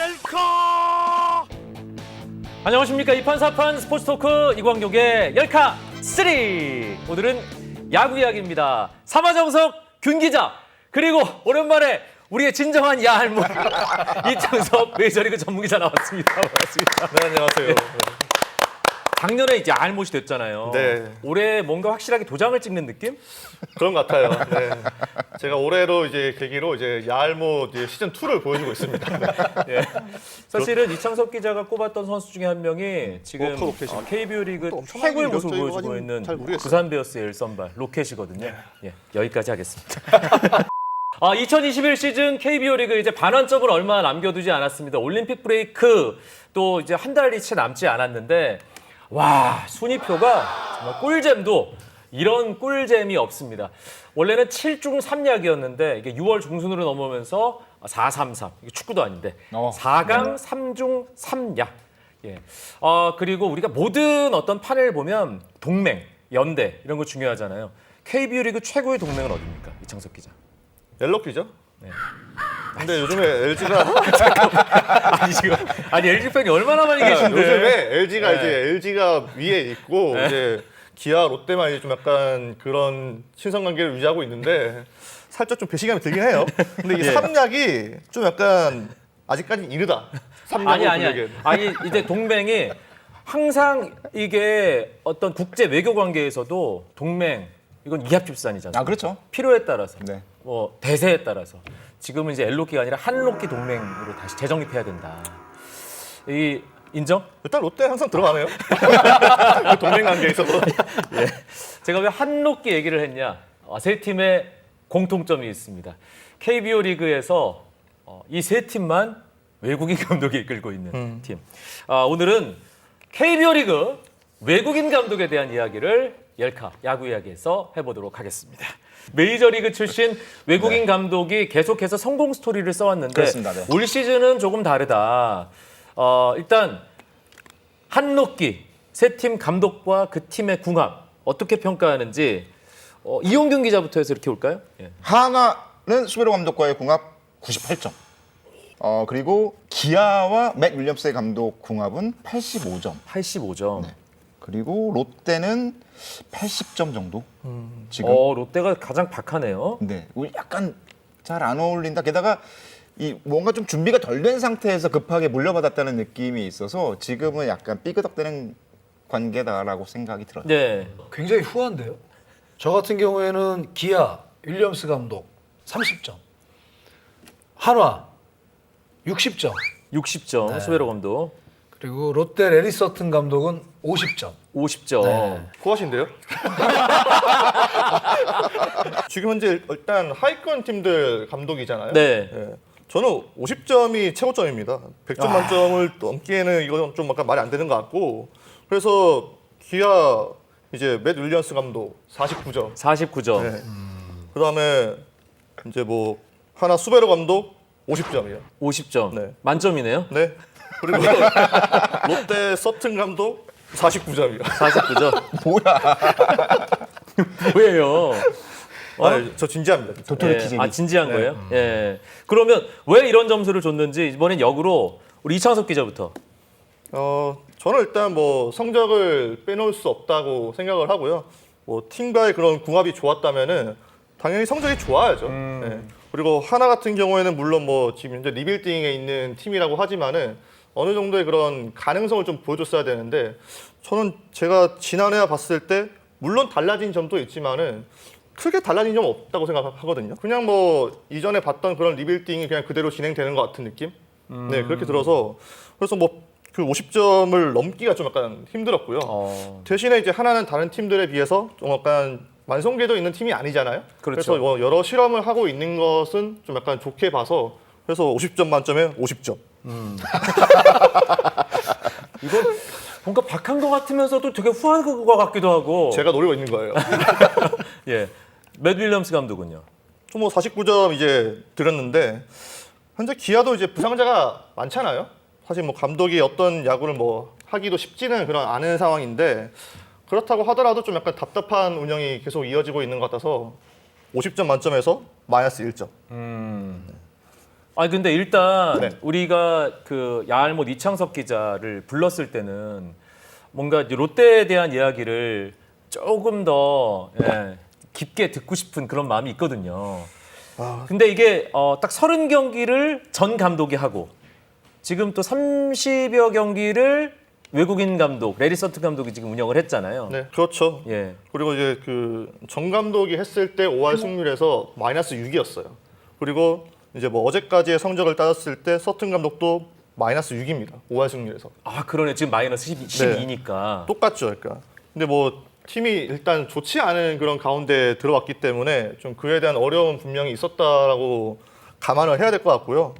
열카. 안녕하십니까. 이판사판 스포츠토크 이광용의 열카 3. 오늘은 야구 이야기입니다. 사마정석 균 기자, 그리고 오랜만에 우리의 진정한 야할모 이창섭 메이저리그 전문기자 나왔습니다. 반갑습니다. 네, 안녕하세요. 작년에 이제 야할못이 됐잖아요. 네. 올해 뭔가 확실하게 도장을 찍는 느낌? 그런 것 같아요. 네. 제가 올해로 이제 계기로 이제 야알모 시즌 2를 보여주고 있습니다. 예. 사실은 이창섭 기자가 꼽았던 선수 중에 한 명이 지금 로켓이죠. KBO 리그 또 엄청나게 최고의 모습을 이력적이고 보여주고 있는 잘 모르겠어요. 부산 베어스의 1선발 로켓이거든요. 예, 여기까지 하겠습니다. 2021 시즌 KBO 리그 이제 반환점을 얼마 남겨두지 않았습니다. 올림픽 브레이크 또 이제 한 달이 채 남지 않았는데 와, 순위표가 정말 꿀잼도 이런 꿀잼이 없습니다. 원래는 7중 3약이었는데 이게 6월 중순으로 넘어오면서 4-3-3. 이게 축구도 아닌데 4강 3중 3약. 예. 그리고 우리가 모든 어떤 판을 보면 동맹, 연대 이런 거 중요하잖아요. KBO 리그 최고의 동맹은 어디입니까? 이창섭 기자. 옐로키죠? 네. 근데 요즘에 LG가 아니 LG 팬이 얼마나 많이 계신데. 요즘에 LG가 이제 LG가 위에 있고 이제 기아, 롯데만 이제 좀 약간 그런 신성관계를 유지하고 있는데 살짝 좀 배신감이 들긴 해요. 근데 이 삼약이 좀 약간 아직까지 이르다. 삼약으로 불리기에는. 아니 이제 동맹이 항상 이게 어떤 국제 외교 관계에서도 동맹 이건 이합집산이잖아요. 아, 그렇죠. 필요에 따라서, 네. 뭐 대세에 따라서 지금은 이제 엘로키가 아니라 한로키 동맹으로 다시 재정립해야 된다. 이 인정? 일단 롯데 항상 들어가네요. 그 동맹 관계에 있어서. 예. 제가 왜 한로키 얘기를 했냐? 세 팀의 공통점이 있습니다. KBO 리그에서 이 세 팀만 외국인 감독이 이끌고 있는 팀. 오늘은 KBO 리그 외국인 감독에 대한 이야기를 열카 야구 이야기에서 해보도록 하겠습니다. 메이저리그 출신 외국인 감독이 계속해서 성공 스토리를 써왔는데 그렇습니다. 네. 올 시즌은 조금 다르다. 일단 한로키 세 팀 감독과 그 팀의 궁합 어떻게 평가하는지 이용균 기자부터 해서 이렇게 올까요? 예. 하나는 수베로 감독과의 궁합 98점. 그리고 기아와 맥 윌리엄스의 감독 궁합은 85점. 85점. 네. 그리고 롯데는 80점 정도. 지금. 롯데가 가장 박하네요. 네. 약간 잘 안 어울린다. 게다가 이 뭔가 좀 준비가 덜 된 상태에서 급하게 물려받았다는 느낌이 있어서 지금은 약간 삐그덕대는 관계다라고 생각이 들어요. 네. 굉장히 후한데요. 저 같은 경우에는 기아 윌리엄스 감독 30점, 한화 60점, 60점 네. 수베로 감독. 그리고 롯데 레리 서튼 감독은 50점. 50점. 네. 고하신데요? 지금 현재 일단 하위권 팀들 감독이잖아요. 네. 예. 저는 50점이 최고점입니다. 100점 만점을 넘기에는 이건 좀 약간 말이 안 되는 것 같고, 그래서 기아 이제 맷 윌리엄스 감독 49점. 49점. 네. 그다음에 이제 뭐 하나 수베로 감독 50점이에요. 50점. 네. 만점이네요. 네. 그리고 롯데 서튼 감독 49점이요. 49점. 뭐야? 뭐예요? 아, 저 진지합니다. 도토리 키즈니. 진지한 거예요? 예. 그러면 왜 이런 점수를 줬는지 이번엔 역으로 우리 이창섭 기자부터. 저는 일단 뭐 성적을 빼놓을 수 없다고 생각을 하고요. 뭐 팀과의 그런 궁합이 좋았다면은 당연히 성적이 좋아야죠. 네. 그리고 하나 같은 경우에는 물론 뭐 지금 현재 리빌딩에 있는 팀이라고 하지만은 어느 정도의 그런 가능성을 좀 보여줬어야 되는데, 저는 제가 지난해와 봤을 때 물론 달라진 점도 있지만은 크게 달라진 점 없다고 생각하거든요. 그냥 뭐 이전에 봤던 그런 리빌딩이 그냥 그대로 진행되는 것 같은 느낌? 네, 그렇게 들어서 그래서 뭐 그 50점을 넘기가 좀 약간 힘들었고요. 대신에 이제 하나는 다른 팀들에 비해서 좀 약간 완성궤도 있는 팀이 아니잖아요. 그렇죠. 그래서 뭐 여러 실험을 하고 있는 것은 좀 약간 좋게 봐서 그래서 50점 만점에 50점. 이거 뭔가 박한 것 같으면서도 되게 후한 것 같기도 하고. 제가 노리고 있는 거예요. 예. 맷 윌리엄스 감독은요? 저 뭐 49점 이제 드렸는데 현재 기아도 이제 부상자가 많잖아요. 사실 뭐 감독이 어떤 야구를 뭐 하기도 쉽지는 그런 않은 상황인데, 그렇다고 하더라도 좀 약간 답답한 운영이 계속 이어지고 있는 것 같아서 50점 만점에서 마이너스 1점. 아 근데 일단 네. 우리가 그 야알못 이창섭 기자를 불렀을 때는 뭔가 이제 롯데에 대한 이야기를 조금 더 깊게 듣고 싶은 그런 마음이 있거든요. 근데 이게 딱 30경기를 전 감독이 하고 지금 또 30여 경기를 외국인 감독 레리 서튼 감독이 지금 운영을 했잖아요. 네, 그렇죠. 예. 그리고 이제 그 정 감독이 했을 때 5할 승률에서 마이너스 6이었어요. 그리고 이제 뭐 어제까지의 성적을 따졌을 때 서튼 감독도 마이너스 6입니다. 5할 승률에서. 아 그러네. 지금 마이너스 12니까. 똑같죠, 그러니까. 근데 뭐 팀이 일단 좋지 않은 그런 가운데 들어왔기 때문에 좀 그에 대한 어려움은 분명히 있었다라고 감안을 해야 될 것 같고요.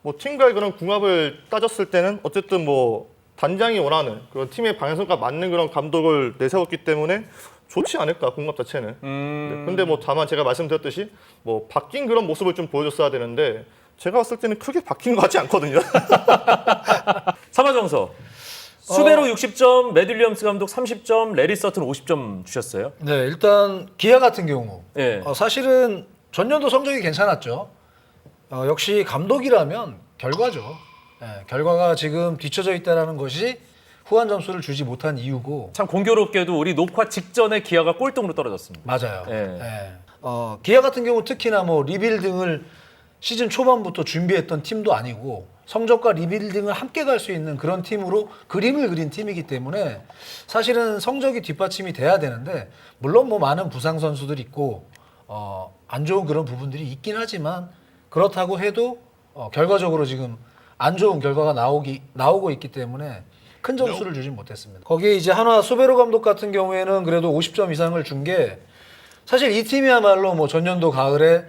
뭐 팀과의 그런 궁합을 따졌을 때는 어쨌든 뭐 단장이 원하는 그런 팀의 방향성과 맞는 그런 감독을 내세웠기 때문에 좋지 않을까 궁합 자체는. 네, 근데 뭐 다만 제가 말씀드렸듯이 뭐 바뀐 그런 모습을 좀 보여줬어야 되는데 제가 봤을 때는 크게 바뀐 것 같지 않거든요. 사마정서. 수베로 60점, 매드 윌리엄스 감독 30점, 레리 서튼 50점 주셨어요. 네, 일단 기아 같은 경우 예. 사실은 전년도 성적이 괜찮았죠. 역시 감독이라면 결과죠. 결과가 지금 뒤쳐져 있다는 것이 후한 점수를 주지 못한 이유고. 참 공교롭게도 우리 녹화 직전에 기아가 꼴등으로 떨어졌습니다. 맞아요. 예. 기아 같은 경우 특히나 뭐 리빌딩을 시즌 초반부터 준비했던 팀도 아니고 성적과 리빌딩을 함께 갈 수 있는 그런 팀으로 그림을 그린 팀이기 때문에 사실은 성적이 뒷받침이 돼야 되는데 물론 뭐 많은 부상 선수들이 있고 안 좋은 그런 부분들이 있긴 하지만 그렇다고 해도 결과적으로 지금 안 좋은 결과가 나오고 있기 때문에 큰 점수를 주진 못했습니다. 거기에 이제 한화 수베로 감독 같은 경우에는 그래도 50점 이상을 준 게 사실 이 팀이야말로 뭐 전년도 가을에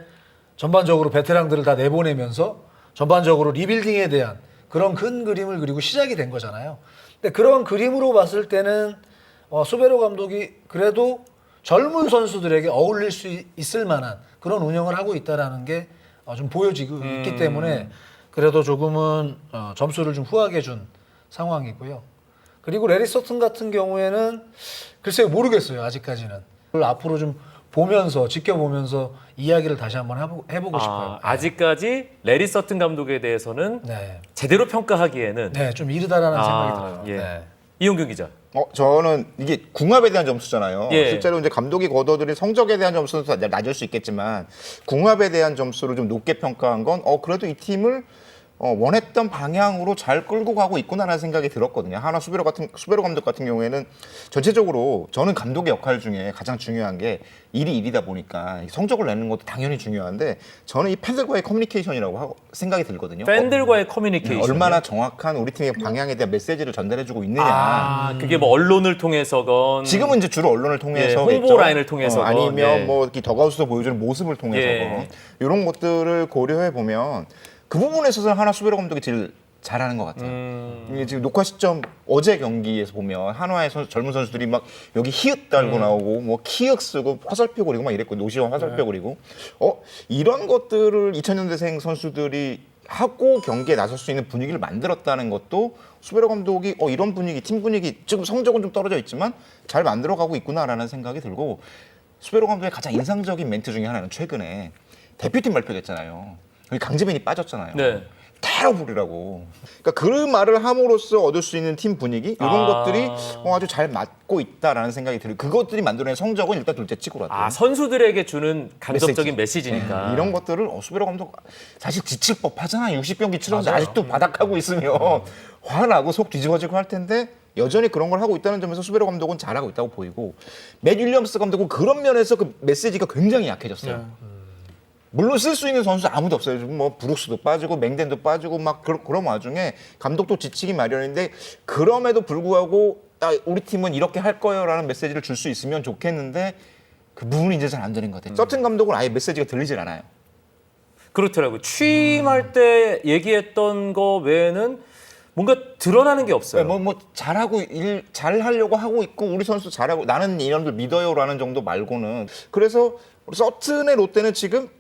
전반적으로 베테랑들을 다 내보내면서 전반적으로 리빌딩에 대한 그런 큰 그림을 그리고 시작이 된 거잖아요. 근데 그런 그림으로 봤을 때는 수베로 감독이 그래도 젊은 선수들에게 어울릴 수 있을 만한 그런 운영을 하고 있다라는 게 좀 보여지고 있기 때문에 그래도 조금은 점수를 좀 후하게 준 상황이고요. 그리고 레리 서튼 같은 경우에는 글쎄요 모르겠어요 아직까지는. 그걸 앞으로 좀 보면서 지켜보면서 이야기를 다시 한번 해보고 싶어요. 아직까지 레리 서튼 감독에 대해서는 네, 제대로 평가하기에는 네, 좀 이르다라는 생각이 들어요. 예. 네. 이용균 기자. 저는 이게 궁합에 대한 점수잖아요. 예. 실제로 이제 감독이 거둬들인 성적에 대한 점수는 더 낮을 수 있겠지만 궁합에 대한 점수를 좀 높게 평가한 건 그래도 이 팀을 원했던 방향으로 잘 끌고 가고 있구나라는 생각이 들었거든요. 한화 수베로 감독 같은 경우에는 전체적으로 저는 감독의 역할 중에 가장 중요한 게 일이다 보니까 성적을 내는 것도 당연히 중요한데 저는 이 팬들과의 커뮤니케이션이라고 생각이 들거든요. 팬들과의 커뮤니케이션. 얼마나 정확한 우리 팀의 방향에 대한 메시지를 전달해주고 있느냐. 그게 뭐 언론을 통해서건 지금은 이제 주로 언론을 통해서 홍보 라인을 통해서 아니면 뭐 이렇게 더가웃에서 보여주는 모습을 통해서 예. 이런 것들을 고려해 보면 그 부분에 있어서는 한화 수베로 감독이 제일 잘하는 것 같아요. 이게 지금 녹화 시점 어제 경기에서 보면 한화의 젊은 선수들이 막 여기 히읗 달고 나오고 뭐 키읔 쓰고 화살표 그리고 막 이랬고 노시원 화살표 그리고 이런 것들을 2000년대생 선수들이 하고 경기에 나설 수 있는 분위기를 만들었다는 것도 수베로 감독이 이런 분위기, 팀 분위기 지금 성적은 좀 떨어져 있지만 잘 만들어가고 있구나라는 생각이 들고 수베로 감독의 가장 인상적인 멘트 중에 하나는 최근에 대표팀 발표됐잖아요. 여기 강재민이 빠졌잖아요. 네. 테러블이라고. 그러니까 그 말을 함으로써 얻을 수 있는 팀 분위기 이런 것들이 아주 잘 맞고 있다라는 생각이 들어요. 그것들이 만들어낸 성적은 일단 둘째 치고 같아요. 선수들에게 주는 간접적인 메시지니까. 이런 것들을 수베로 감독 사실 지칠 법하잖아요. 60경기 치렀는데 아직도 바닥하고 있으면 화나고 속 뒤집어지고 할 텐데 여전히 그런 걸 하고 있다는 점에서 수베로 감독은 잘하고 있다고 보이고 매드 윌리엄스 감독은 그런 면에서 그 메시지가 굉장히 약해졌어요. 물론 쓸 수 있는 선수 아무도 없어요. 뭐 브룩스도 빠지고 맹덴도 빠지고 막 그런 와중에 감독도 지치기 마련인데 그럼에도 불구하고 우리 팀은 이렇게 할 거예요라는 메시지를 줄 수 있으면 좋겠는데 그 부분이 이제 잘 안 되는 것 같아요. 서튼 감독은 아예 메시지가 들리질 않아요. 그렇더라고요. 취임할 때 얘기했던 거 외에는 뭔가 드러나는 게 없어요. 뭐 잘하고 잘 하려고 하고 있고 우리 선수 잘하고 나는 이놈들 믿어요라는 정도 말고는 그래서 서튼의 롯데는 지금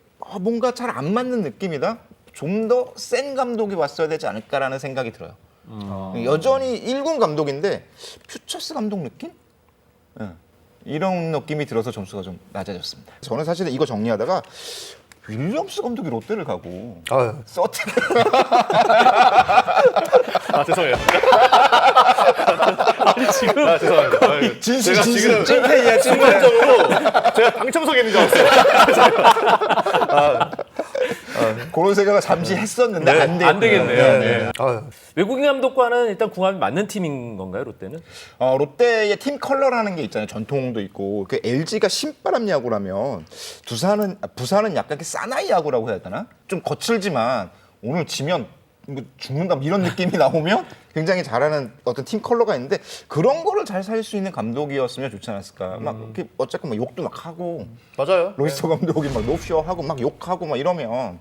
뭔가 잘 안 맞는 느낌이다. 좀 더 센 감독이 왔어야 되지 않을까라는 생각이 들어요. 여전히 1군 감독인데 퓨처스 감독 느낌? 이런 느낌이 들어서 점수가 좀 낮아졌습니다. 저는 사실 이거 정리하다가 윌리엄스 감독이 롯데를 가고 아유. 서튼 아 죄송해요. 아니 지금 아 죄송합니다. 아유, 진실, 제가 진실. 지금 찐팬이야, 찐팬. 순간적으로 제가 당첨석에 있는 줄 알았어요. 그런 생각을 잠시 했었는데 네, 안 되겠네요. 안 되겠네요. 네. 아유. 외국인 감독과는 일단 궁합이 맞는 팀인 건가요, 롯데는? 롯데의 팀 컬러라는 게 있잖아요. 전통도 있고. 그 LG가 신바람 야구라면 부산은 약간 그 사나이 야구라고 해야 되나? 좀 거칠지만 오늘 지면 뭐 죽는다 뭐 이런 느낌이 나오면 굉장히 잘하는 어떤 팀 컬러가 있는데 그런 거를 잘 살릴 수 있는 감독이었으면 좋지 않았을까. 막 이렇게 어쨌건 막 욕도 막 하고 맞아요. 로이스터 감독이 막 노쇼 하고 막 욕하고 막 이러면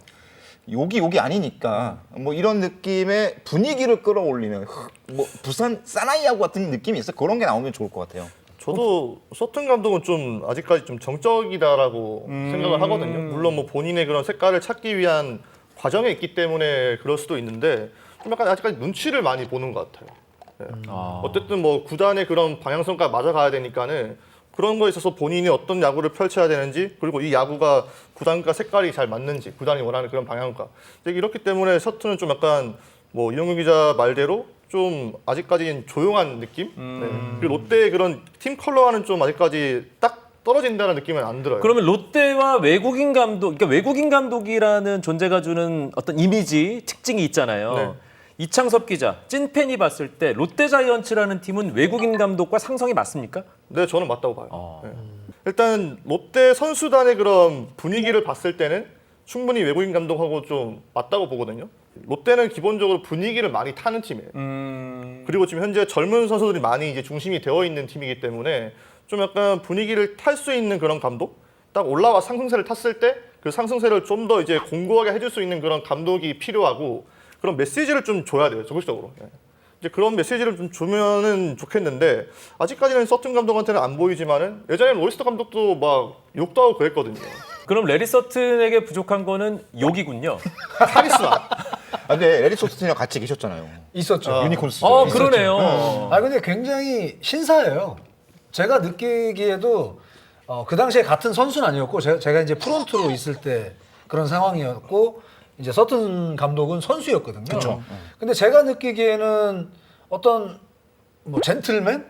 욕이 아니니까 뭐 이런 느낌의 분위기를 끌어올리는 뭐 부산 사나이 야구 같은 느낌이 있어. 그런 게 나오면 좋을 것 같아요. 저도 서튼 감독은 좀 아직까지 좀 정적이다라고 생각을 하거든요. 물론 뭐 본인의 그런 색깔을 찾기 위한 과정에 있기 때문에 그럴 수도 있는데 좀 약간 아직까지 눈치를 많이 보는 것 같아요. 네. 어쨌든 뭐 구단의 그런 방향성과 맞아가야 되니까는 그런 거에 있어서 본인이 어떤 야구를 펼쳐야 되는지 그리고 이 야구가 구단과 색깔이 잘 맞는지 구단이 원하는 그런 방향과 이렇기 때문에 서튼은 좀 약간 뭐 이용규 기자 말대로 좀 아직까지는 조용한 느낌? 네. 그리고 롯데의 그런 팀 컬러와는 좀 아직까지 딱 떨어진다는 느낌은 안 들어요. 그러면 롯데와 외국인 감독, 그러니까 외국인 감독이라는 존재가 주는 어떤 이미지, 특징이 있잖아요. 네. 이창섭 기자, 찐팬이 봤을 때 롯데 자이언츠라는 팀은 외국인 감독과 상성이 맞습니까? 네, 저는 맞다고 봐요. 네. 일단 롯데 선수단의 그런 분위기를 봤을 때는 충분히 외국인 감독하고 좀 맞다고 보거든요. 롯데는 기본적으로 분위기를 많이 타는 팀이에요. 그리고 지금 현재 젊은 선수들이 많이 이제 중심이 되어 있는 팀이기 때문에 좀 약간 분위기를 탈 수 있는 그런 감독, 딱 올라와 상승세를 탔을 때 그 상승세를 좀 더 이제 공고하게 해줄 수 있는 그런 감독이 필요하고 그런 메시지를 좀 줘야 돼요, 적극적으로. 예. 이제 그런 메시지를 좀 주면은 좋겠는데 아직까지는 서튼 감독한테는 안 보이지만은 예전에는 로이스터 감독도 막 욕도 하고 그랬거든요. 그럼 레리 서튼에게 부족한 거는 욕이군요. 카리스마. 근데 레리 소스틴이랑 같이 계셨잖아요. 있었죠. 유니콘스. 그러네요. 아 근데 굉장히 신사예요. 제가 느끼기에도 그 당시에 같은 선수는 아니었고 제가 이제 프론트로 있을 때 그런 상황이었고 이제 서튼 감독은 선수였거든요. 그쵸. 근데 제가 어떤 뭐 젠틀맨,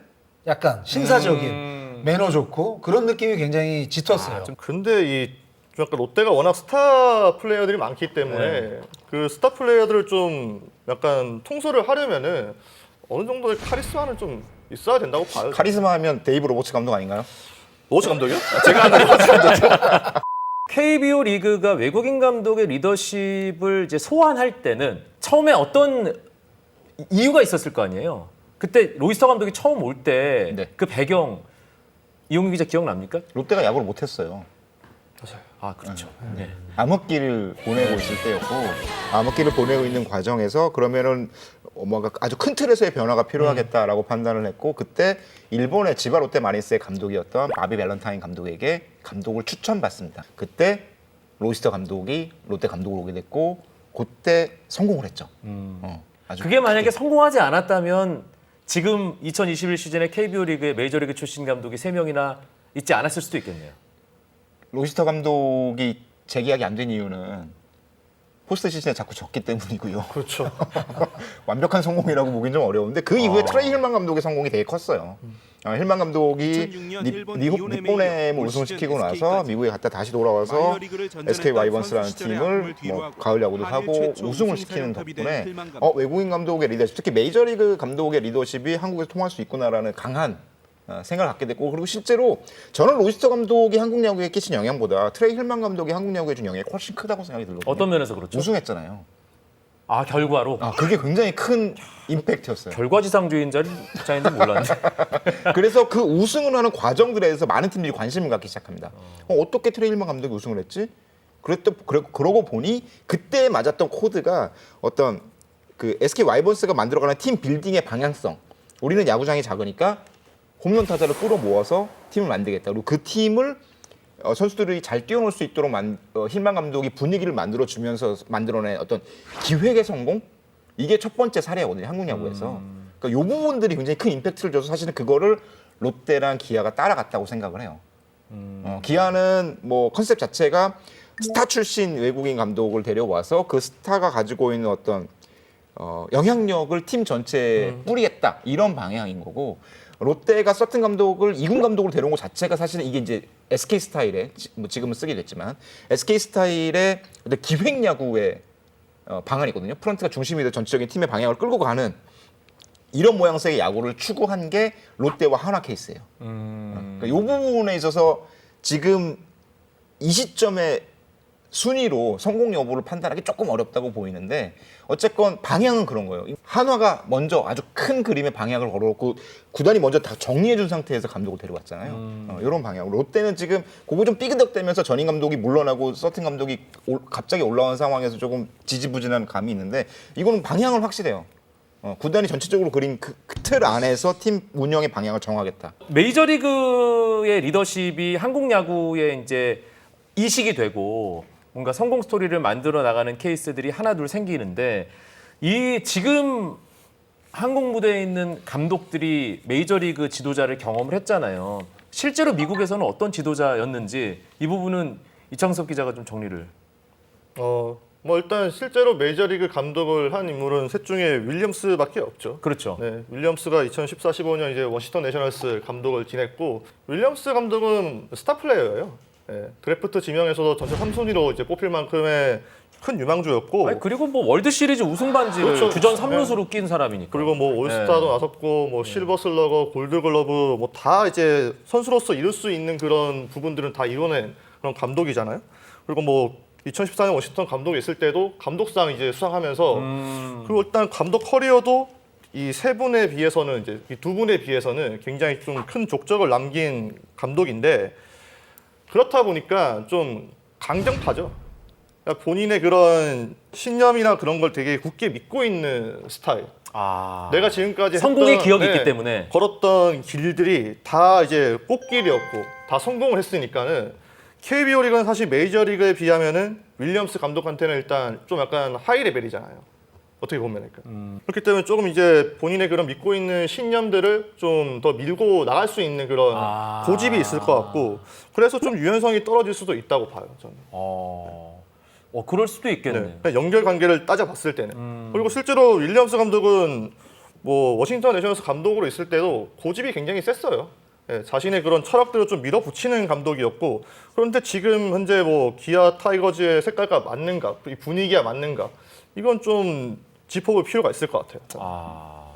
약간 신사적인 매너 좋고 그런 느낌이 굉장히 짙었어요. 근데 좀 약간 롯데가 워낙 스타 플레이어들이 많기 때문에 그 스타 플레이어들을 좀 약간 통솔을 하려면은 어느 정도의 카리스마는 좀 있어야 된다고 봐요. 카리스마 하면 데이브 로버츠 감독 아닌가요? 로버츠 감독이요? 제가 하는 로버츠 감독. KBO 리그가 외국인 감독의 리더십을 이제 소환할 때는 처음에 어떤 이유가 있었을 거 아니에요. 그때 로이스터 감독이 처음 올 때 그 네. 배경 이용규 기자 기억납니까? 롯데가 야구를 못했어요. 아 그렇죠. 네. 암흑기를 보내고 있을 때였고 암흑기를 보내고 있는 과정에서 그러면은 뭔가 아주 큰 틀에서의 변화가 필요하겠다라고 판단을 했고 그때 일본의 지바 롯데 마린스의 감독이었던 바비 밸런타인 감독에게 감독을 추천받습니다. 그때 로이스터 감독이 롯데 감독으로 오게 됐고 그때 성공을 했죠. 아주 그게 만약에 성공하지 않았다면 지금 2021 시즌에 KBO 리그의 메이저리그 출신 감독이 3명이나 있지 않았을 수도 있겠네요. 로이스터 감독이 재계약이 안 된 이유는 포스트 시즌에 자꾸 졌기 때문이고요. 그렇죠. 완벽한 성공이라고 보긴 좀 어려운데 그 이후에 트레이 힐만 감독의 성공이 되게 컸어요. 힐만 감독이 2006년 일본 니폰엠을 우승시키고 나서 미국에 갔다 다시 돌아와서 SK 와이번스라는 팀을 뭐 가을 야구도 하고 우승을 시키는 덕분에 외국인 감독의 리더십, 특히 메이저리그 감독의 리더십이 한국에서 통할 수 있구나라는 강한 생각을 갖게 됐고 그리고 실제로 저는 로이스터 감독이 한국 야구에 끼친 영향보다 트레이 힐만 감독이 한국 야구에 준 영향이 훨씬 크다고 생각이 들거든요. 어떤 면에서 그렇죠? 우승했잖아요. 아 결과로 그게 굉장히 큰 임팩트였어요. 결과지상주의자인지 몰랐네. 그래서 그 우승을 하는 과정들에 대해서 많은 팀들이 관심을 갖기 시작합니다. 어떻게 트레이 힐만 감독이 우승을 했지? 그러고 보니 그때 맞았던 코드가 어떤 그 SK 와이번스가 만들어가는 팀 빌딩의 방향성. 우리는 야구장이 작으니까 홈런 타자를 끌어모아서 팀을 만들겠다. 그리고 그 팀을 선수들이 잘 뛰어놀 수 있도록 힐만 감독이 분위기를 만들어주면서 만들어낸 어떤 기획의 성공? 이게 첫 번째 사례거든요. 한국 야구에서. 그러니까 이 부분들이 굉장히 큰 임팩트를 줘서 사실은 그거를 롯데랑 기아가 따라갔다고 생각을 해요. 기아는 뭐 컨셉 자체가 스타 출신 외국인 감독을 데려와서 그 스타가 가지고 있는 어떤 영향력을 팀 전체에 뿌리겠다 이런 방향인 거고 롯데가 서튼 감독을 이군 감독을 데려온 것 자체가 사실은 이게 이제 SK 스타일의 뭐 지금은 쓰게 됐지만 SK 스타일의 어떤 기획 야구의 방안이거든요. 프런트가 중심이 돼 전체적인 팀의 방향을 끌고 가는 이런 모양새의 야구를 추구한 게 롯데와 한화 케이스예요. 그러니까 이 부분에 있어서 지금 이 시점에 순위로 성공 여부를 판단하기 조금 어렵다고 보이는데 어쨌건 방향은 그런 거예요. 한화가 먼저 아주 큰 그림의 방향을 걸어놓고 구단이 먼저 다 정리해준 상태에서 감독을 데려왔잖아요. 이런 방향. 롯데는 지금 그거 좀 삐그덕대면서 전임 감독이 물러나고 서튼 감독이 갑자기 올라온 상황에서 조금 지지부진한 감이 있는데 이거는 방향은 확실해요. 구단이 전체적으로 그린 그 틀 안에서 팀 운영의 방향을 정하겠다. 메이저리그의 리더십이 한국 야구에 이제 이식이 되고 뭔가 성공 스토리를 만들어 나가는 케이스들이 하나둘 생기는데 이 지금 한국 무대에 있는 감독들이 메이저리그 지도자를 경험을 했잖아요. 실제로 미국에서는 어떤 지도자였는지 이 부분은 이창섭 기자가 좀 정리를. 뭐 일단 실제로 메이저리그 감독을 한 인물은 셋 중에 윌리엄스밖에 없죠. 그렇죠. 네, 윌리엄스가 2014-15년 이제 워싱턴 내셔널스 감독을 지냈고 윌리엄스 감독은 스타 플레이어예요. 네, 드래프트 지명에서도 전체 3순위로 이제 뽑힐 만큼의 큰 유망주였고 아니, 그리고 뭐 월드 시리즈 우승 반지를 그렇죠. 주전 3루수로 낀 사람이니까. 그리고 뭐 올스타도 네. 나섰고 뭐 실버 슬러거, 골드 글러브 뭐 다 이제 선수로서 이룰 수 있는 그런 부분들은 다 이뤄낸 그런 감독이잖아요. 그리고 뭐 2014년 워싱턴 감독이 있을 때도 감독상 이제 수상하면서 그리고 일단 감독 커리어도 이 세 분에 비해서는 이제 이 두 분에 비해서는 굉장히 좀 큰 족적을 남긴 감독인데 그렇다 보니까 좀 강경파죠. 그러니까 본인의 그런 신념이나 그런 걸 되게 굳게 믿고 있는 스타일. 아. 내가 지금까지 성공의 했던, 기억이 있기 때문에. 걸었던 길들이 다 이제 꽃길이었고 다 성공을 했으니까는 KBO 리그는 사실 메이저리그에 비하면은 윌리엄스 감독한테는 일단 좀 약간 하이 레벨이잖아요. 어떻게 보면 그러니까. 그렇기 때문에 조금 이제 본인의 그런 믿고 있는 신념들을 좀 더 밀고 나갈 수 있는 그런 고집이 있을 것 같고 그래서 좀 유연성이 떨어질 수도 있다고 봐요. 저는. 그럴 수도 있겠네. 네. 그냥 연결 관계를 따져봤을 때는. 그리고 실제로 윌리엄스 감독은 뭐 워싱턴 내셔널스 감독으로 있을 때도 고집이 굉장히 셌어요. 네, 자신의 그런 철학들을 좀 밀어붙이는 감독이었고 그런데 지금 현재 뭐 기아 타이거즈의 색깔과 맞는가, 이 분위기가 맞는가 이건 좀 짚어볼 필요가 있을 것 같아요.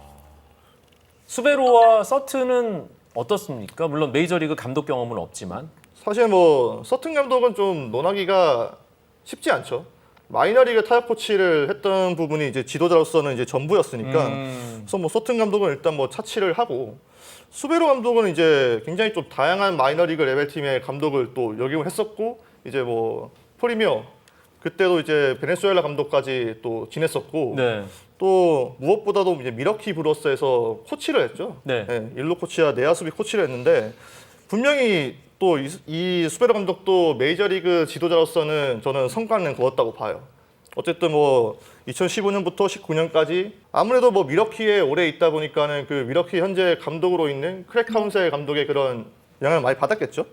수베로와 서튼은 어떻습니까? 물론 메이저리그 감독 경험은 없지만 사실 뭐 서튼 감독은 좀 논하기가 쉽지 않죠. 마이너리그 타협 코치를 했던 부분이 이제 지도자로서는 이제 전부였으니까 그래서 뭐 서튼 감독은 일단 뭐 차치를 하고 수베로 감독은 이제 굉장히 좀 다양한 마이너리그 레벨 팀의 감독을 또 역임을 했었고 이제 뭐 프리미어 그때도 이제 베네수엘라 감독까지 또 지냈었고 네. 또 무엇보다도 이제 미러키 브루어스에서 코치를 했죠. 네. 일루 코치와 내야 수비 코치를 했는데 분명히 또 이 수베로 감독도 메이저리그 지도자로서는 저는 성과는 거뒀다고 봐요. 어쨌든 뭐 2015년부터 19년까지 아무래도 뭐 미러키에 오래 있다 보니까는 그 미러키 현재 감독으로 있는 크랙 카운셀 감독의 그런 영향을 많이 받았겠죠.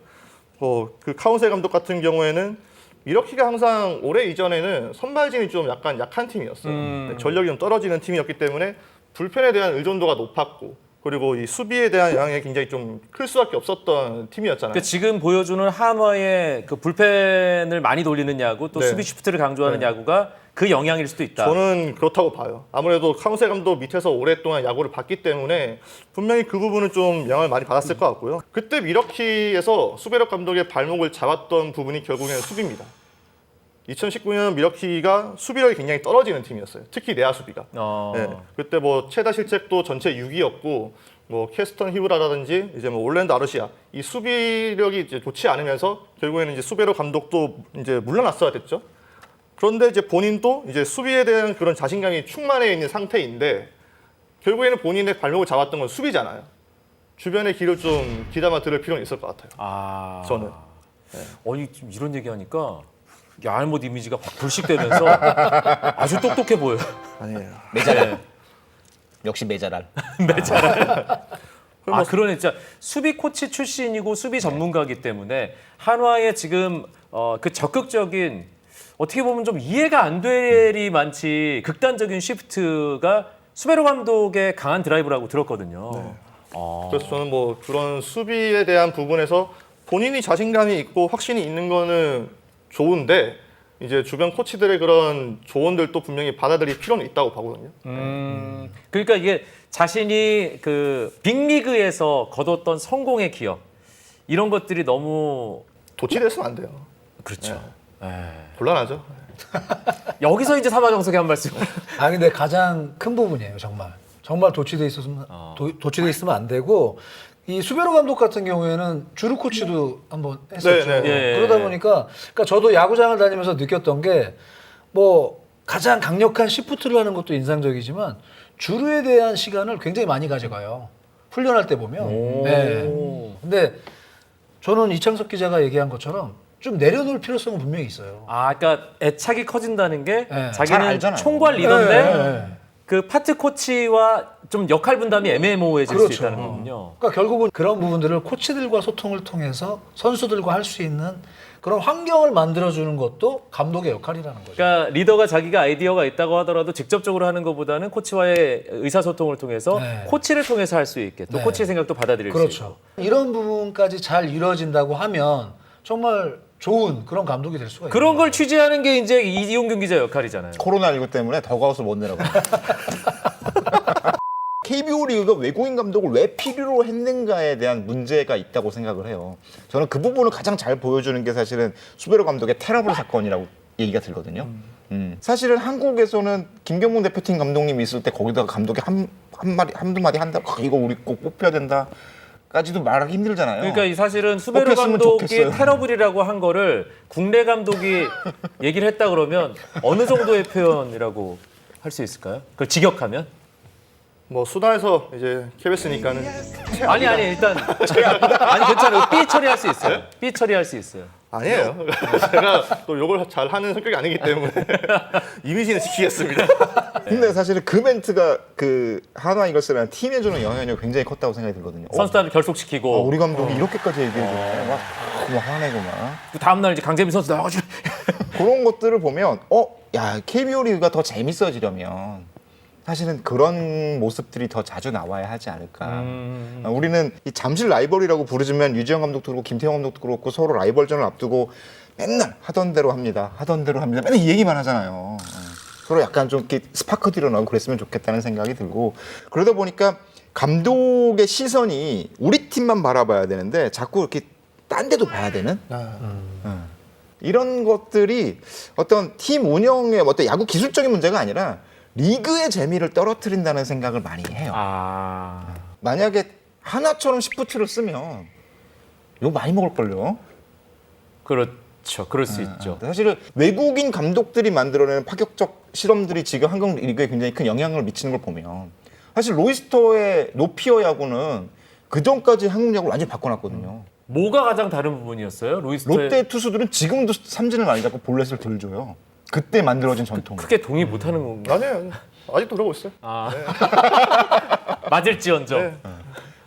그 카운셀 감독 같은 경우에는 미러키가 항상 올해 이전에는 선발진이 좀 약간 약한 팀이었어요. 전력이 좀 떨어지는 팀이었기 때문에 불펜에 대한 의존도가 높았고 그리고 이 수비에 대한 영향이 굉장히 좀 클 수밖에 없었던 팀이었잖아요. 그러니까 지금 보여주는 한화의 그 불펜을 많이 돌리는 야구 또 네. 수비 쉬프트를 강조하는 네. 야구가 그 영향일 수도 있다. 저는 그렇다고 봐요. 아무래도 카운셀 감독 밑에서 오랫동안 야구를 봤기 때문에 분명히 그 부분은 좀 영향을 많이 받았을 것 같고요. 그때 미러키에서 수베로 감독의 발목을 잡았던 부분이 결국에는 수비입니다. 2019년 미러키가 수비력이 굉장히 떨어지는 팀이었어요. 특히 내야 수비가. 네, 그때 뭐 최다 실책도 전체 6위였고 뭐 캐스턴 히브라라든지 이제 뭐 올랜도 아르시아 이 수비력이 이제 좋지 않으면서 결국에는 이제 수베로 감독도 이제 물러났어야 됐죠. 그런데 이제 본인도 이제 수비에 대한 그런 자신감이 충만해 있는 상태인데 결국에는 본인의 발목을 잡았던 건 수비잖아요. 주변의 길을 좀 귀담아 들을 필요는 있을 것 같아요. 저는. 아니 지금 이런 얘기하니까 야알못 이미지가 확 불식되면서 아주 똑똑해 보여요. 아니에요. 메자랄. 역시 메자랄. 그러네 진짜 수비 코치 출신이고 수비 전문가이기 때문에 한화의 지금 그 적극적인 어떻게 보면 좀 이해가 안 될이 많지 극단적인 시프트가 수베로 감독의 강한 드라이브라고 들었거든요. 네. 그래서 저는 뭐 그런 수비에 대한 부분에서 본인이 자신감이 있고 확신이 있는 거는 좋은데 이제 주변 코치들의 그런 조언들도 분명히 받아들일 필요는 있다고 보거든요. 그러니까 이게 자신이 그 빅리그에서 거뒀던 성공의 기억 이런 것들이 너무 도취됐으면 안 돼요. 그렇죠. 곤란하죠. 여기서 이제 사마정석의 한 말씀. 아 근데 가장 큰 부분이에요, 정말 도취돼 있었으면 도취돼 있으면 안 되고 이 수베로 감독 같은 경우에는 주루 코치도 한번 했었죠. 네, 네. 예. 그러다 보니까 그러니까 저도 야구장을 다니면서 느꼈던 게 뭐 가장 강력한 시프트를 하는 것도 인상적이지만 주루에 대한 시간을 굉장히 많이 가져가요. 훈련할 때 보면. 네. 근데 저는 이창석 기자가 얘기한 것처럼 좀 내려놓을 필요성은 분명히 있어요. 아, 그러니까 애착이 커진다는 게 네. 잘 자기는 알잖아요. 총괄 리더인데 네. 그 파트 코치와 좀 역할 분담이 애매모호해질 수 있다는 거군요. 그러니까 결국은 그런 부분들을 코치들과 소통을 통해서 선수들과 할 수 있는 그런 환경을 만들어주는 것도 감독의 역할이라는 거죠. 그러니까 리더가 자기가 아이디어가 있다고 하더라도 직접적으로 하는 것보다는 코치와의 의사소통을 통해서 네. 코치를 통해서 할 수 있게 또 네. 코치의 생각도 받아들일 수 그렇죠. 있고. 이런 부분까지 잘 이루어진다고 하면 정말 좋은 그런 감독이 될 수가 있는 그런 걸 거죠. 취재하는 게 이제 이용균 기자 역할이잖아요. 코로나19 때문에 더가웃을 못 내라고. KBO 리그가 외국인 감독을 왜 필요로 했는가에 대한 문제가 있다고 생각을 해요. 저는 그 부분을 가장 잘 보여주는 게 사실은 수베로 감독의 테러블 사건이라고 얘기가 들거든요. 사실은 한국에서는 김경문 대표팀 감독님이 있을 때 거기다가 감독이 한두 마디 한다. 이거 우리 꼭 뽑혀야 된다. 까지도 말하기 힘들잖아요. 그러니까 이 사실은 수베르 뽑혔으면 감독이 좋겠어요. 테러블이라고 한 거를 국내 감독이 얘기를 했다 그러면 어느 정도의 표현이라고 할 수 있을까요? 그걸 직역하면? 뭐 수다에서 이제 KBS니까는 아니 일단 아니 괜찮아요. 삐 처리할 수 있어요. 삐 처리할 수 있어요. 아니에요. 제가 또 욕을 잘 하는 성격이 아니기 때문에 이미지는 지키겠습니다. 근데 사실은 그 멘트가 그 한화 이글스라는 팀에 주는 영향력이 굉장히 컸다고 생각이 들거든요. 선수단을 결속시키고 우리 감독이 이렇게까지 얘기해주네. 막 화내고 막. 그 다음 날 이제 강재민 선수 나와가지고 그런 것들을 보면 야 KBO 리그가 더 재밌어지려면 사실은 그런 모습들이 더 자주 나와야 하지 않을까. 우리는 이 잠실 라이벌이라고 부르지만 유지영 감독도 그렇고 김태형 감독도 그렇고 서로 라이벌전을 앞두고 맨날 하던 대로 합니다. 맨날 이 얘기만 하잖아요. 서로 약간 좀 이렇게 스파크 드러나고 그랬으면 좋겠다는 생각이 들고 그러다 보니까 감독의 시선이 우리 팀만 바라봐야 되는데 자꾸 이렇게 딴 데도 봐야 되는 이런 것들이 어떤 팀 운영의 어떤 야구 기술적인 문제가 아니라 리그의 재미를 떨어뜨린다는 생각을 많이 해요. 만약에 하나처럼 시프트를 쓰면 욕 많이 먹을걸요. 그렇죠. 그럴 수 있죠. 사실은 외국인 감독들이 만들어내는 파격적 실험들이 지금 한국 리그에 굉장히 큰 영향을 미치는 걸 보면 사실 로이스터의 노피어 야구는 그 전까지 한국 야구를 완전히 바꿔놨거든요. 뭐가 가장 다른 부분이었어요? 루이스터의 롯데 투수들은 지금도 삼진을 많이 잡고 볼넷을 덜 줘요. 그때 만들어진 전통. 크게 동의 못하는 건가? 아니에요. 아직도 그러고 있어요. 맞을지언정. 네.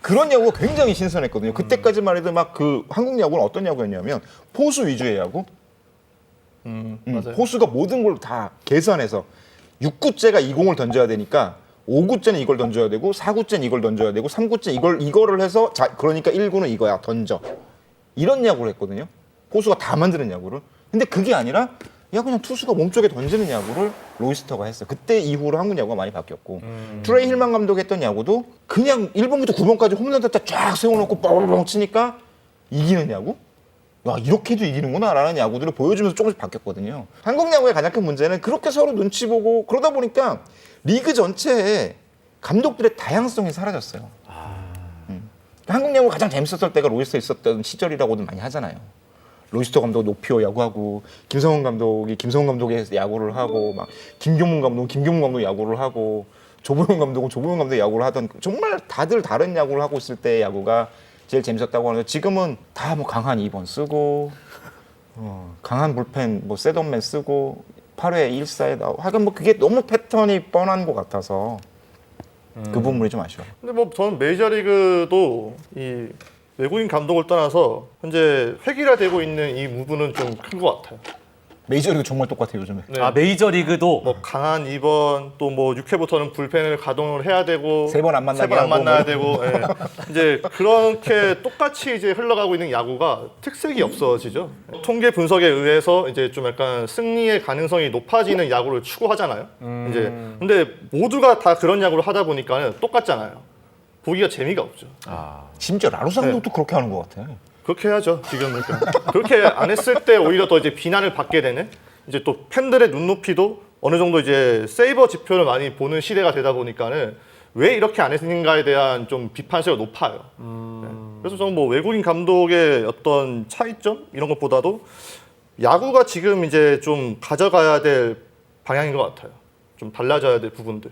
그런 야구가 굉장히 신선했거든요. 그때까지만 해도 막 그 한국 야구는 어떤 야구였냐면 포수 위주의 야구. 맞아요. 포수가 모든 걸 다 계산해서 6구째가 이 공을 던져야 되니까 5구째는 이걸 던져야 되고 4구째는 이걸 던져야 되고 3구째 이거를 해서 그러니까 1구는 이거야 던져. 이런 야구를 했거든요. 포수가 다 만드는 야구를. 근데 그게 아니라 그냥 투수가 몸쪽에 던지는 야구를 로이스터가 했어요. 그때 이후로 한국 야구가 많이 바뀌었고 트레이 힐만 감독이 했던 야구도 그냥 1번부터 9번까지 홈런 다 쫙 세워놓고 뻥뻥 치니까 이기는 야구? 야 이렇게도 이기는구나 라는 야구들을 보여주면서 조금씩 바뀌었거든요. 한국 야구의 가장 큰 문제는 그렇게 서로 눈치 보고 그러다 보니까 리그 전체에 감독들의 다양성이 사라졌어요. 한국 야구가 가장 재밌었을 때가 로이스터 있었던 시절이라고도 많이 하잖아요. 로이스터 감독 노피오 야구하고 김성훈 감독의 야구를 하고 막 김경문 감독 야구를 하고 조보영 감독 야구를 하던 정말 다들 다른 야구를 하고 있을 때의 야구가 제일 재밌었다고 하는데 지금은 다 뭐 강한 2번 쓰고 강한 불펜 뭐 셋업맨 쓰고 8회 1사에 나오고 하여간 뭐 그게 너무 패턴이 뻔한 것 같아서 그 부분이 좀 아쉬워요. 근데 뭐 저는 메이저리그도 이 외국인 감독을 떠나서 현재 획일화되고 있는 이 부분은 좀 큰 것 같아요. 메이저리그 정말 똑같아요 요즘에. 네. 아 메이저리그도 뭐 강한 2번 또 뭐 6회부터는 불펜을 가동을 해야 되고 세번안 만나게 세 번 안 하고 만나야 뭐. 되고 예. 이제 그렇게 똑같이 이제 흘러가고 있는 야구가 특색이 없어지죠. 통계 분석에 의해서 이제 좀 약간 승리의 가능성이 높아지는 야구를 추구하잖아요. 이제 근데 모두가 다 그런 야구를 하다 보니까는 똑같잖아요. 보기가 재미가 없죠. 심지어 라루스 감독도 그렇게 하는 것 같아. 그렇게 해야죠. 지금 그러니까 그렇게 안 했을 때 오히려 더 이제 비난을 받게 되는 이제 또 팬들의 눈높이도 어느 정도 이제 세이버 지표를 많이 보는 시대가 되다 보니까는 왜 이렇게 안 했는가에 대한 좀 비판세가 높아요. 네. 그래서 저는 뭐 외국인 감독의 어떤 차이점 이런 것보다도 야구가 지금 이제 좀 가져가야 될 방향인 것 같아요. 좀 달라져야 될 부분들.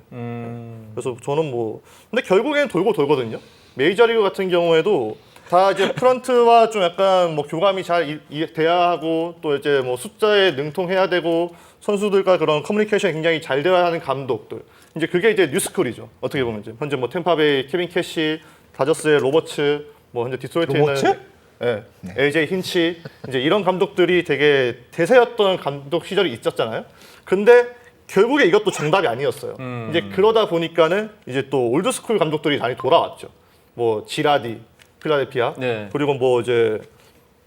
그래서 저는 뭐 근데 결국에는 돌고 돌거든요. 메이저리그 같은 경우에도 다 이제 프런트와 좀 약간 뭐 교감이 잘 돼야 하고 또 이제 뭐 숫자에 능통해야 되고 선수들과 그런 커뮤니케이션이 굉장히 잘 되어야 하는 감독들. 이제 그게 이제 뉴스쿨이죠. 어떻게 보면 이제 현재 뭐 템파베이 케빈 캐시, 다저스의 로버츠, 뭐 현재 디트로이트에 로버츠? 있는 네. LJ 힌치 이제 이런 감독들이 되게 대세였던 감독 시절이 있었잖아요. 근데 결국에 이것도 정답이 아니었어요. 이제 그러다 보니까는 이제 또 올드스쿨 감독들이 많이 돌아왔죠. 뭐 지라디, 필라델피아, 네. 그리고 뭐 이제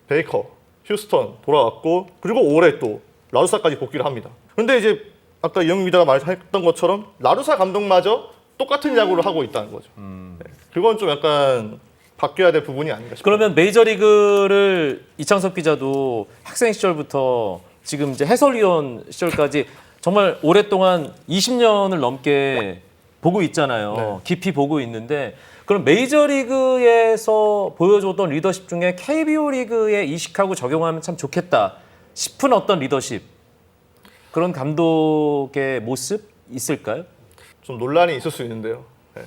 베이커, 휴스턴 돌아왔고 그리고 올해 또 라루사까지 복귀를 합니다. 근데 이제 아까 이영민 기자가 말했던 것처럼 라루사 감독마저 똑같은 야구를 하고 있다는 거죠. 네. 그건 좀 약간 바뀌어야 될 부분이 아닌가 싶어요. 그러면 메이저리그를 이창섭 기자도 학생 시절부터 지금 이제 해설위원 시절까지 정말 오랫동안 20년을 넘게 보고 있잖아요. 네. 깊이 보고 있는데 그럼 메이저리그에서 보여줬던 리더십 중에 KBO 리그에 이식하고 적용하면 참 좋겠다 싶은 어떤 리더십 그런 감독의 모습 있을까요? 좀 논란이 있을 수 있는데요. 네.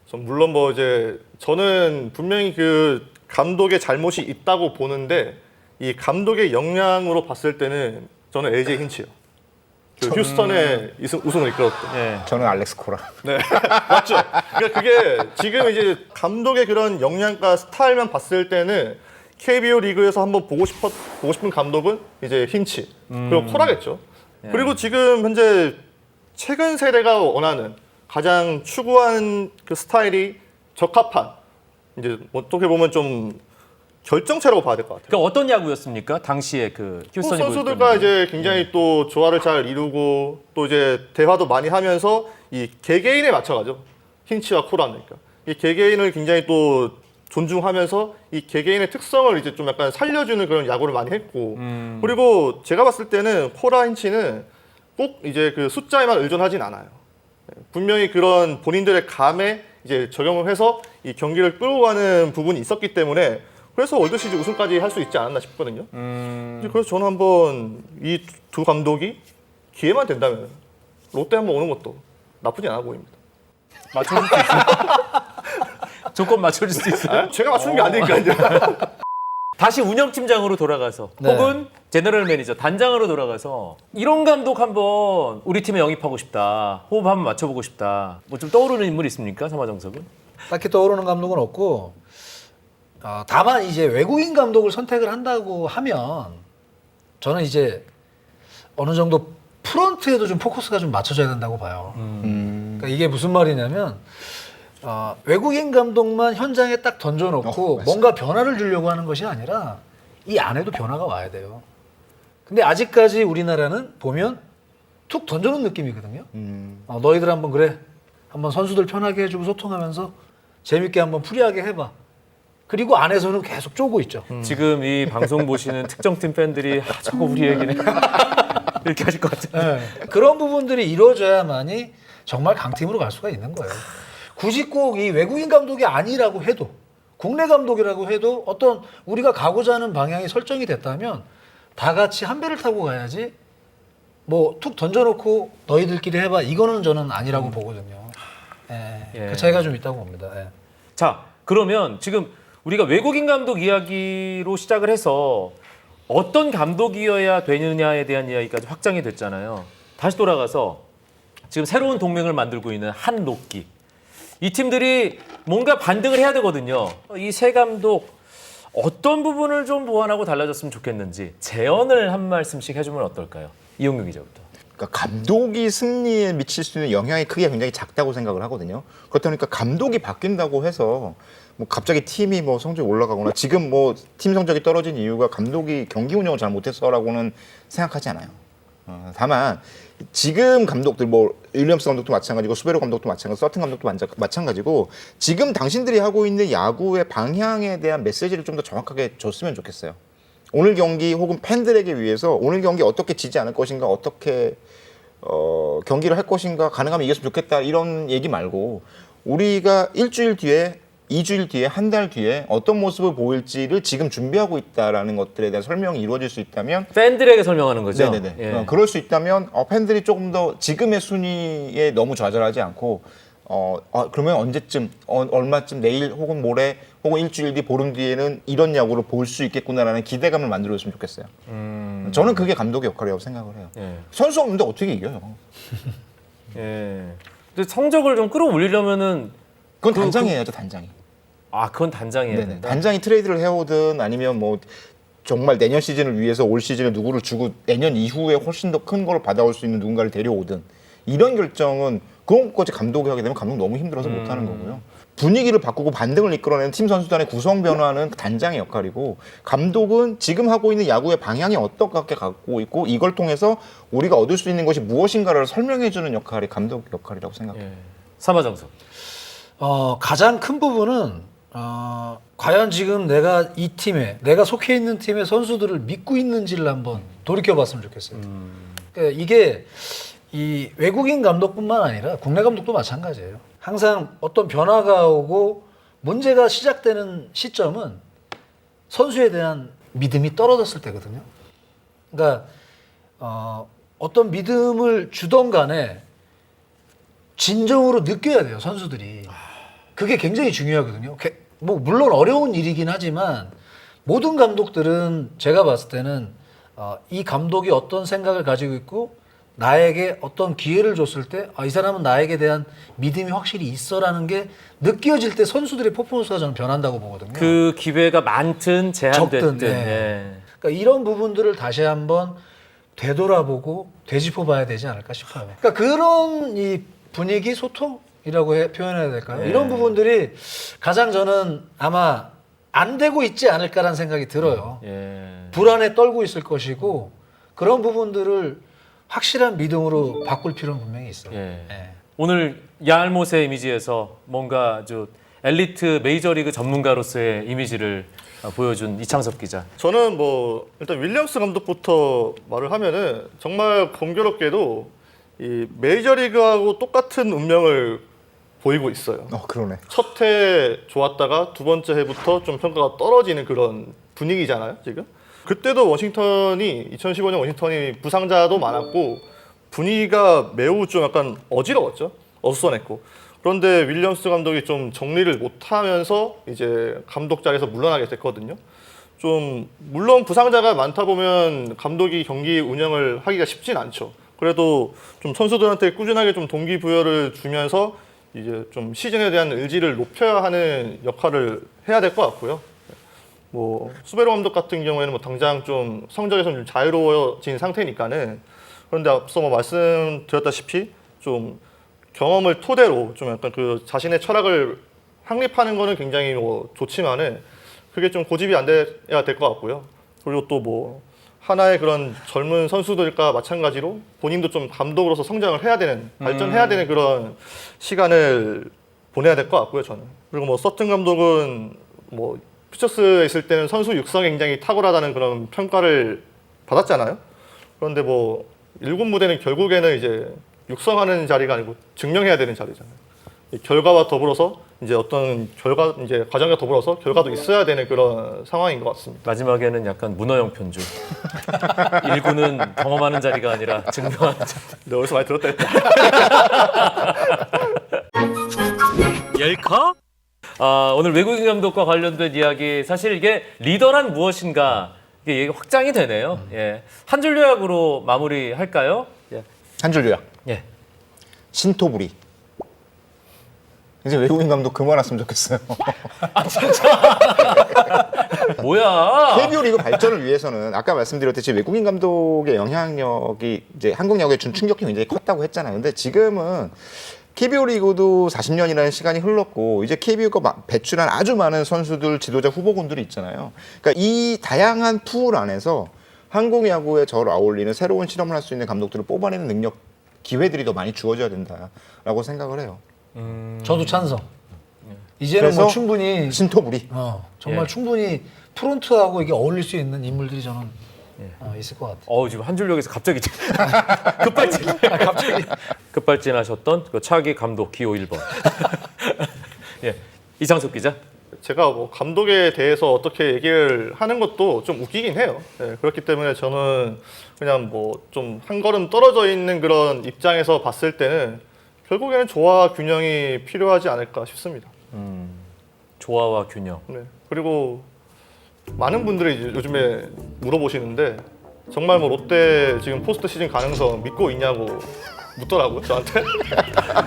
전 물론 뭐 이제 저는 분명히 그 감독의 잘못이 있다고 보는데 이 감독의 역량으로 봤을 때는 저는 LJ 힌치요. 그 휴스턴의 우승을 이끌었던. 네. 저는 알렉스 코라. 네, 맞죠. 그러니까 그게 지금 이제 감독의 그런 역량과 스타일만 봤을 때는 KBO 리그에서 한번 보고 싶은 감독은 이제 힌치 그리고 코라겠죠. 그리고 지금 현재 최근 세대가 원하는 가장 추구하는 그 스타일이 적합한 이제 어떻게 보면 좀 결정체라고 봐야 될 것 같아요. 그러니까 어떤 야구였습니까? 당시에 그 휴스턴이 선수들과 보였던 이제 굉장히 또 조화를 잘 이루고 또 이제 대화도 많이 하면서 이 개개인에 맞춰가죠. 힌치와 코라니까 이 개개인을 굉장히 또 존중하면서 이 개개인의 특성을 이제 좀 약간 살려주는 그런 야구를 많이 했고 그리고 제가 봤을 때는 코라 힌치는 꼭 이제 그 숫자에만 의존하진 않아요. 분명히 그런 본인들의 감에 이제 적용을 해서 이 경기를 끌고 가는 부분이 있었기 때문에 그래서 월드시리즈 우승까지 할 수 있지 않았나 싶거든요. 그래서 저는 한번 이 두 감독이 기회만 된다면 롯데 한번 오는 것도 나쁘지 않아 보입니다. 맞춰줄 수 있어요? 조건 맞춰줄 수 있어요? 제가 맞추는 게 아니니까요. 다시 운영팀장으로 돌아가서 네. 혹은 제너럴 매니저 단장으로 돌아가서 이런 감독 한번 우리 팀에 영입하고 싶다. 호흡 한번 맞춰보고 싶다. 뭐 좀 떠오르는 인물 있습니까? 삼화정석은? 딱히 떠오르는 감독은 없고 다만 이제 외국인 감독을 선택을 한다고 하면 저는 이제 어느 정도 프런트에도 좀 포커스가 좀 맞춰져야 된다고 봐요. 그러니까 이게 무슨 말이냐면 외국인 감독만 현장에 딱 던져놓고 뭔가 변화를 주려고 하는 것이 아니라 이 안에도 변화가 와야 돼요. 근데 아직까지 우리나라는 보면 툭 던져놓은 느낌이거든요. 너희들 한번 그래. 한번 선수들 편하게 해주고 소통하면서 재밌게 한번 프리하게 해봐. 그리고 안에서는 계속 쪼고 있죠. 지금 이 방송 보시는 특정 팀 팬들이 저거 우리 얘기네. 이렇게 하실 것 같아요. 네. 그런 부분들이 이루어져야만이 정말 강팀으로 갈 수가 있는 거예요. 굳이 꼭 이 외국인 감독이 아니라고 해도 국내 감독이라고 해도 어떤 우리가 가고자 하는 방향이 설정이 됐다면 다 같이 한 배를 타고 가야지 뭐 툭 던져놓고 너희들끼리 해봐 이거는 저는 아니라고 보거든요. 예. 그 차이가 좀 있다고 봅니다. 예. 자, 그러면 지금 우리가 외국인 감독 이야기로 시작을 해서 어떤 감독이어야 되느냐에 대한 이야기까지 확장이 됐잖아요. 다시 돌아가서 지금 새로운 동맹을 만들고 있는 한록기. 이 팀들이 뭔가 반등을 해야 되거든요. 이 새 감독 어떤 부분을 좀 보완하고 달라졌으면 좋겠는지 재언을 한 말씀씩 해주면 어떨까요? 이용규 기자부터. 그러니까 감독이 승리에 미칠 수 있는 영향이 크게 굉장히 작다고 생각을 하거든요. 그렇다 보니까 감독이 바뀐다고 해서 뭐 갑자기 팀이 뭐 성적이 올라가거나 지금 뭐 팀 성적이 떨어진 이유가 감독이 경기 운영을 잘 못해서라고는 생각하지 않아요. 다만 지금 감독들 뭐 윌리엄스 감독도 마찬가지고 수베로 감독도 마찬가지고 서튼 감독도 마찬가지고 지금 당신들이 하고 있는 야구의 방향에 대한 메시지를 좀 더 정확하게 줬으면 좋겠어요. 오늘 경기 혹은 팬들에게 위해서 오늘 경기 어떻게 지지 않을 것인가 어떻게 경기를 할 것인가 가능하면 이겼으면 좋겠다 이런 얘기 말고 우리가 일주일 뒤에 2주일 뒤에 한 달 뒤에 어떤 모습을 보일지를 지금 준비하고 있다라는 것들에 대한 설명이 이루어질 수 있다면 팬들에게 설명하는 거죠. 네네네. 예. 그럴 수 있다면 팬들이 조금 더 지금의 순위에 너무 좌절하지 않고 그러면 언제쯤 얼마쯤 내일 혹은 모레 혹은 일주일 뒤 보름 뒤에는 이런 야구를 볼 수 있겠구나라는 기대감을 만들어줬으면 좋겠어요. 저는 그게 감독의 역할이라고 생각을 해요. 예. 선수 없는데 어떻게 이겨요? 예. 근데 성적을 좀 끌어올리려면은 그건 단장이 해야죠, 단장이. 그건 단장이 해야 네네. 된다. 단장이 트레이드를 해오든 아니면 뭐 정말 내년 시즌을 위해서 올 시즌에 누구를 주고 내년 이후에 훨씬 더 큰 걸 받아올 수 있는 누군가를 데려오든 이런 결정은 그런 것까지 감독이 하게 되면 감독 너무 힘들어서 못하는 거고요. 분위기를 바꾸고 반등을 이끌어내는 팀 선수단의 구성 변화는 단장의 역할이고 감독은 지금 하고 있는 야구의 방향이 어떻게 갖고 있고 이걸 통해서 우리가 얻을 수 있는 것이 무엇인가를 설명해주는 역할이 감독 역할이라고 생각해요. 예. 삼화정석. 가장 큰 부분은 과연 지금 내가 이 팀에 내가 속해 있는 팀의 선수들을 믿고 있는지를 한번 돌이켜봤으면 좋겠어요. 그러니까 이게 이 외국인 감독뿐만 아니라 국내 감독도 마찬가지예요. 항상 어떤 변화가 오고 문제가 시작되는 시점은 선수에 대한 믿음이 떨어졌을 때거든요. 그러니까 어떤 믿음을 주던 간에 진정으로 느껴야 돼요, 선수들이. 그게 굉장히 중요하거든요. 뭐 물론 어려운 일이긴 하지만 모든 감독들은 제가 봤을 때는 이 감독이 어떤 생각을 가지고 있고 나에게 어떤 기회를 줬을 때 이 사람은 나에게 대한 믿음이 확실히 있어라는 게 느껴질 때 선수들의 퍼포먼스가 저는 변한다고 보거든요. 그 기회가 많든 제한됐든. 적든, 네. 예. 그러니까 이런 부분들을 다시 한번 되돌아보고 되짚어봐야 되지 않을까 싶어요. 그러니까 그런 이 분위기 소통이라고 표현해야 될까요? 네. 이런 부분들이 가장 저는 아마 안 되고 있지 않을까라는 생각이 들어요. 예. 불안에 떨고 있을 것이고 그런 부분들을 확실한 믿음으로 바꿀 필요는 분명히 있어요. 예. 예. 오늘 야알못의 이미지에서 뭔가 엘리트 메이저리그 전문가로서의 이미지를 보여준 이창섭 기자. 저는 뭐 일단 윌리엄스 감독부터 말을 하면은 정말 공교롭게도 이 메이저리그하고 똑같은 운명을 보이고 있어요. 그러네. 첫 해 좋았다가 두 번째 해부터 좀 평가가 떨어지는 그런 분위기잖아요, 지금. 그때도 2015년 워싱턴이 부상자도 많았고 분위기가 매우 좀 약간 어지러웠죠. 어수선했고. 그런데 윌리엄스 감독이 좀 정리를 못하면서 이제 감독 자리에서 물러나게 됐거든요. 좀 물론 부상자가 많다 보면 감독이 경기 운영을 하기가 쉽진 않죠. 그래도 좀 선수들한테 꾸준하게 좀 동기부여를 주면서 이제 좀 시즌에 대한 의지를 높여야 하는 역할을 해야 될 것 같고요. 뭐 수베로 감독 같은 경우에는 뭐 당장 좀 성적에서 좀 자유로워진 상태니까는 그런데 앞서 뭐 말씀드렸다시피 좀 경험을 토대로 좀 약간 그 자신의 철학을 확립하는 거는 굉장히 뭐 좋지만은 그게 좀 고집이 안 돼야 될 것 같고요. 그리고 또 뭐 하나의 그런 젊은 선수들과 마찬가지로 본인도 좀 감독으로서 성장을 해야 되는 발전해야 되는 그런 시간을 보내야 될 것 같고요, 저는. 그리고 뭐 서튼 감독은 뭐 퓨처스에 있을 때는 선수 육성이 굉장히 탁월하다는 그런 평가를 받았잖아요. 그런데 뭐 일군 무대는 결국에는 이제 육성하는 자리가 아니고 증명해야 되는 자리잖아요. 이 결과와 더불어서 이제 어떤 이제 과정과 더불어서 결과도 있어야 되는 그런 상황인 것 같습니다. 마지막에는 약간 문어영 편주. 일구는 경험하는 자리가 아니라 증명하는 자리. 네, 어디서 많이 들었다 했다. 열커? 오늘 외국인 감독과 관련된 이야기, 사실 이게 리더란 무엇인가 이게 얘기 확장이 되네요. 예. 한 줄 요약으로 마무리할까요? 예. 한 줄 요약. 예. 신토부리. 이제 외국인 감독 그만했으면 좋겠어요. 뭐야? KBO 리그 발전을 위해서는 아까 말씀드렸듯이 외국인 감독의 영향력이 이제 한국 야구에 준 충격이 굉장히 컸다고 했잖아요. 근데 지금은 KBO 리그도 40년이라는 시간이 흘렀고 이제 KBO가 배출한 아주 많은 선수들, 지도자, 후보군들이 있잖아요. 그러니까 이 다양한 풀 안에서 한국 야구에 잘 어울리는 새로운 실험을 할 수 있는 감독들을 뽑아내는 능력, 기회들이 더 많이 주어져야 된다라고 생각을 해요. 저도 찬성. 이제는 뭐 그래서 충분히 신토부리. 정말 예. 충분히 프론트하고 이게 어울릴 수 있는 인물들이 저는 있을 것 같아요. 지금 한 줄력에서 갑자기 급발진. 갑자기 급발진하셨던 그 차기 감독 기호 1번. 예, 이창섭 기자. 제가 뭐 감독에 대해서 어떻게 얘기를 하는 것도 좀 웃기긴 해요. 네, 그렇기 때문에 저는 그냥 뭐 좀 한 걸음 떨어져 있는 그런 입장에서 봤을 때는 결국에는 조화 균형이 필요하지 않을까 싶습니다. 조화와 균형. 네. 그리고 많은 분들이 이제 요즘에 물어보시는데 정말 뭐 롯데 지금 포스트 시즌 가능성 믿고 있냐고 묻더라고요, 저한테.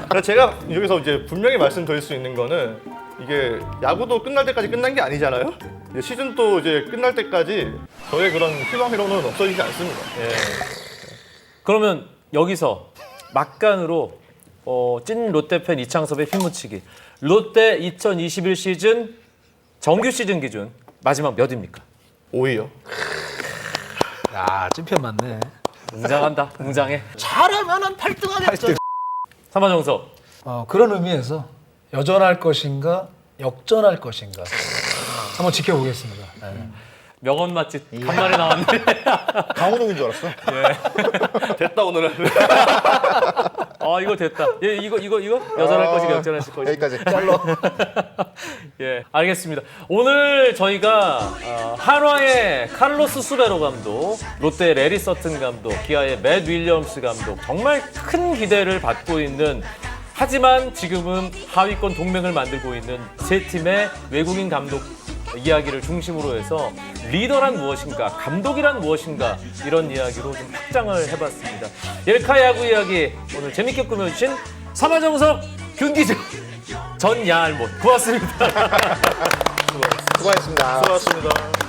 그래서 제가 여기서 이제 분명히 말씀드릴 수 있는 거는 이게 야구도 끝날 때까지 끝난 게 아니잖아요. 이제 시즌도 이제 끝날 때까지 저의 그런 희망이로는 없어지지 않습니다. 예. 그러면 여기서 막간으로 찐 롯데 팬 이창섭의 피묻히기. 롯데 2021 시즌 정규 시즌 기준 마지막 몇입니까? 5위요. 야 찐팬 맞네. 웅장한다. 웅장해. 잘하면 한 8등 하겠죠. 삼화정석. 그런 의미에서 여전할 것인가 역전할 것인가 한번 지켜보겠습니다. 네. 명언 맛집 간만에 나왔는데. 강호동인 줄 알았어. 됐다 오늘은. 이거 됐다. 예, 이거 여전할 것인가 역전할 것인가. 여기까지 잘라. 예, 알겠습니다. 오늘 저희가 한화의 카를로스 수베로 감독, 롯데의 레리 서튼 감독, 기아의 맷 윌리엄스 감독, 정말 큰 기대를 받고 있는, 하지만 지금은 하위권 동맹을 만들고 있는 세 팀의 외국인 감독 이야기를 중심으로 해서 리더란 무엇인가, 감독이란 무엇인가, 이런 이야기로 좀 확장을 해봤습니다. 옐카 야구 이야기 오늘 재밌게 꾸며주신 삼화정석 균기자 전야알못 고맙습니다. 수고하셨습니다. 수고하셨습니다.